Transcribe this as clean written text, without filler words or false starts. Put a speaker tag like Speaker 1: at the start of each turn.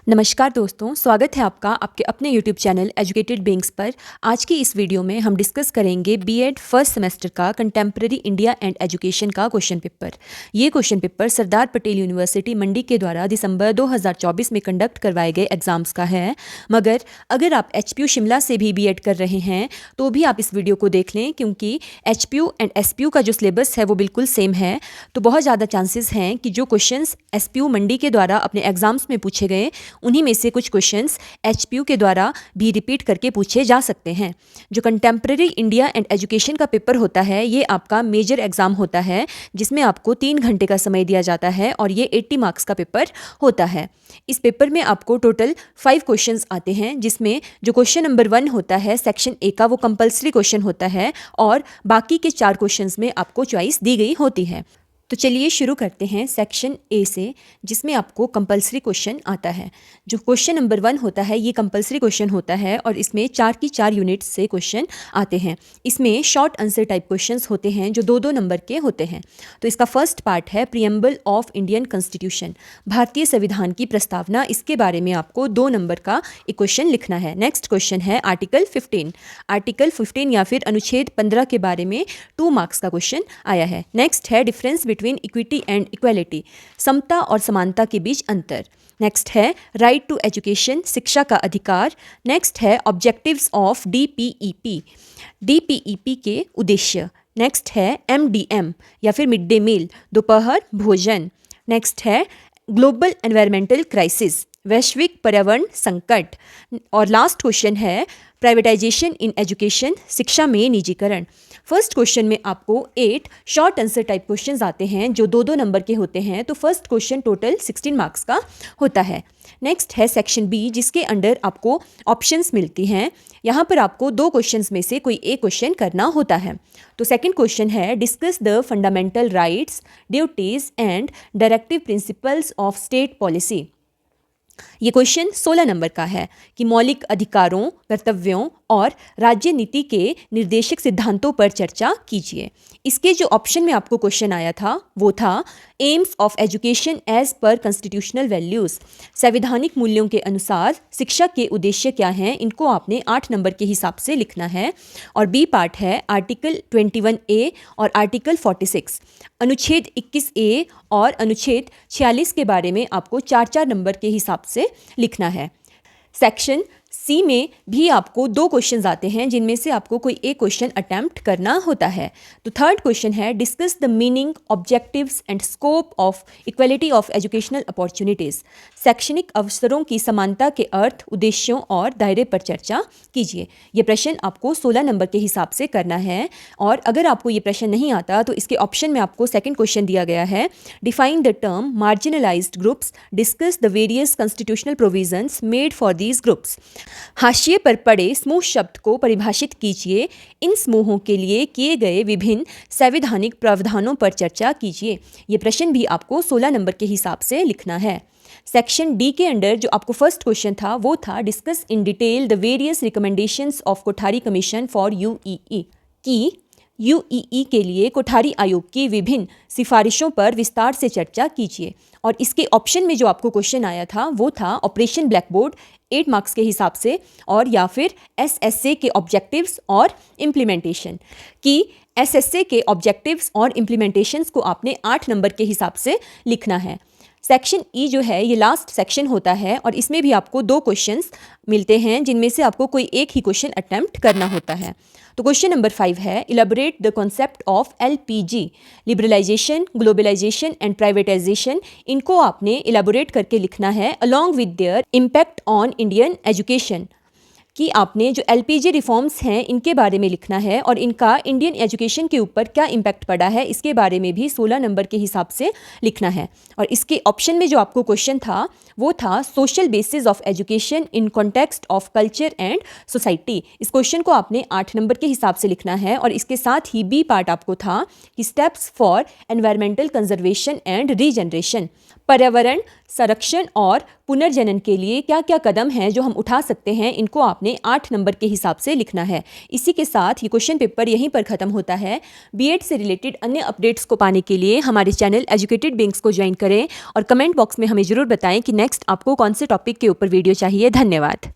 Speaker 1: नमस्कार दोस्तों, स्वागत है आपका आपके अपने YouTube चैनल एजुकेटेड बीइंग्स पर। आज की इस वीडियो में हम डिस्कस करेंगे बीएड फर्स्ट सेमेस्टर का कंटेम्प्रेरी इंडिया एंड एजुकेशन का क्वेश्चन पेपर। ये question paper Sardar Patel university मंडी के द्वारा दिसंबर 2024 में कंडक्ट करवाए गए एग्जाम्स का है। मगर अगर आप HPU शिमला से भी बीएड कर रहे हैं तो भी आप इस वीडियो को देख लें, क्योंकि HPU एंड SPU का जो सिलेबस है वो बिल्कुल सेम है। तो बहुत ज़्यादा चांसेस हैं कि जो क्वेश्चंस SPU मंडी के द्वारा अपने एग्जाम्स में पूछे गए उन्हीं में से कुछ क्वेश्चंस HPU के द्वारा भी रिपीट करके पूछे जा सकते हैं। जो कंटेम्प्रेरी इंडिया एंड एजुकेशन का पेपर होता है ये आपका मेजर एग्जाम होता है, जिसमें आपको 3 घंटे का समय दिया जाता है और ये 80 मार्क्स का पेपर होता है। इस पेपर में आपको टोटल 5 क्वेश्चंस आते हैं, जिसमें जो क्वेश्चन नंबर 1 होता है सेक्शन ए का, वो कंपलसरी क्वेश्चन होता है और बाकी के 4 क्वेश्चंस में आपको चॉइस दी गई होती है। तो चलिए शुरू करते हैं सेक्शन ए से, जिसमें आपको कंपलसरी क्वेश्चन आता है। जो क्वेश्चन नंबर 1 होता है ये कंपलसरी क्वेश्चन होता है और इसमें 4 की 4 यूनिट्स से क्वेश्चन आते हैं। इसमें शॉर्ट आंसर टाइप क्वेश्चंस होते हैं जो 2-2 नंबर के होते हैं। तो इसका फर्स्ट पार्ट है प्रीएम्बल ऑफ इंडियन कॉन्स्टिट्यूशन, भारतीय संविधान की प्रस्तावना। इसके बारे में आपको 2 नंबर का एक क्वेश्चन लिखना है। नेक्स्ट क्वेश्चन है आर्टिकल 15। आर्टिकल 15 या फिर अनुच्छेद 15 के बारे में 2 मार्क्स का क्वेश्चन आया है। नेक्स्ट है difference between equity and equality, समता और समानता के बीच अंतर। नेक्स्ट है राइट टू एजुकेशन, शिक्षा का अधिकार। नेक्स्ट है ऑब्जेक्टिव्स ऑफ DPEP, DPEP के उद्देश्य। नेक्स्ट है MDM या फिर मिड डे मील, दोपहर भोजन। नेक्स्ट है ग्लोबल एनवायरमेंटल क्राइसिस, वैश्विक पर्यावरण संकट। और लास्ट क्वेश्चन है प्राइवेटाइजेशन इन एजुकेशन, शिक्षा में निजीकरण। फर्स्ट क्वेश्चन में आपको 8 शॉर्ट आंसर टाइप क्वेश्चंस आते हैं जो 2-2 नंबर के होते हैं। तो फर्स्ट क्वेश्चन टोटल 16 मार्क्स का होता है। नेक्स्ट है सेक्शन बी, जिसके अंडर आपको ऑप्शंस मिलती हैं। यहाँ पर आपको 2 क्वेश्चंस में से कोई एक क्वेश्चन करना होता है। तो सेकंड क्वेश्चन है discuss the fundamental rights, duties and directive principles of state policy. ये क्वेश्चन 16 नंबर का है कि मौलिक अधिकारों, कर्तव्यों और राज्य नीति के निर्देशक सिद्धांतों पर चर्चा कीजिए। इसके जो ऑप्शन में आपको क्वेश्चन आया था वो था एम्स ऑफ एजुकेशन एज पर कॉन्स्टिट्यूशनल वैल्यूज़, संवैधानिक मूल्यों के अनुसार शिक्षा के उद्देश्य क्या हैं, इनको आपने 8 नंबर के हिसाब से लिखना है। और बी पार्ट है आर्टिकल 21A और आर्टिकल 46, अनुच्छेद 21A और अनुच्छेद 46 के बारे में आपको 4-4 नंबर के हिसाब से लिखना है। सेक्शन सी में भी आपको 2 क्वेश्चंस आते हैं, जिनमें से आपको कोई एक क्वेश्चन अटेम्प्ट करना होता है। तो थर्ड क्वेश्चन है discuss the meaning, objectives and scope of equality of educational opportunities, शैक्षणिक अवसरों की समानता के अर्थ, उद्देश्यों और दायरे पर चर्चा कीजिए। ये प्रश्न आपको 16 नंबर के हिसाब से करना है। और अगर आपको ये प्रश्न नहीं आता तो इसके ऑप्शन में आपको सेकंड क्वेश्चन दिया गया है define the term marginalised groups, discuss the various constitutional provisions made for these groups. हाशिए पर पड़े समूह शब्द को परिभाषित कीजिए। इन समूहों के लिए किए गए विभिन्न संवैधानिक प्रावधानों पर चर्चा कीजिए। ये प्रश्न भी आपको 16 नंबर के हिसाब से लिखना है। सेक्शन डी के अंडर जो आपको फर्स्ट क्वेश्चन था वो था discuss in detail the various recommendations of Kothari commission for UEE, कि यूईई के लिए कोठारी आयोग की विभिन्न सिफारिशों पर विस्तार से चर्चा कीजिए। और इसके ऑप्शन में जो आपको क्वेश्चन आया था वो था ऑपरेशन ब्लैक बोर्ड 8 मार्क्स के हिसाब से, और या फिर SSA के ऑब्जेक्टिव्स और इम्प्लीमेंटेशन, कि SSA के ऑब्जेक्टिव्स और इम्प्लीमेंटेशंस को आपने 8 नंबर के हिसाब से लिखना है। सेक्शन ई जो है ये लास्ट सेक्शन होता है और इसमें भी आपको 2 क्वेश्चंस मिलते हैं, जिनमें से आपको कोई एक ही क्वेश्चन अटेम्प्ट करना होता है। तो क्वेश्चन नंबर 5 है elaborate the concept of LPG, liberalization, globalization and privatization. इनको आपने इलेबोरेट करके लिखना है along with their impact on Indian education, कि आपने जो LPG रिफॉर्म्स हैं इनके बारे में लिखना है और इनका इंडियन एजुकेशन के ऊपर क्या इम्पैक्ट पड़ा है इसके बारे में भी 16 नंबर के हिसाब से लिखना है। और इसके ऑप्शन में जो आपको क्वेश्चन था वो था social basis of education in context of culture and society. इस क्वेश्चन को आपने 8 नंबर के हिसाब से लिखना है। और इसके साथ ही बी पार्ट आपको था कि steps for environmental conservation and regeneration, पर्यावरण संरक्षण और पुनर्जनन के लिए क्या क्या कदम हैं जो हम उठा सकते हैं, इनको आपने 8 नंबर के हिसाब से लिखना है। इसी के साथ ये क्वेश्चन पेपर यहीं पर ख़त्म होता है। बीएड से रिलेटेड अन्य अपडेट्स को पाने के लिए हमारे चैनल एजुकेटेड बिंग्स को ज्वाइन करें और कमेंट बॉक्स में हमें ज़रूर बताएं कि नेक्स्ट आपको कौन से टॉपिक के ऊपर वीडियो चाहिए। धन्यवाद।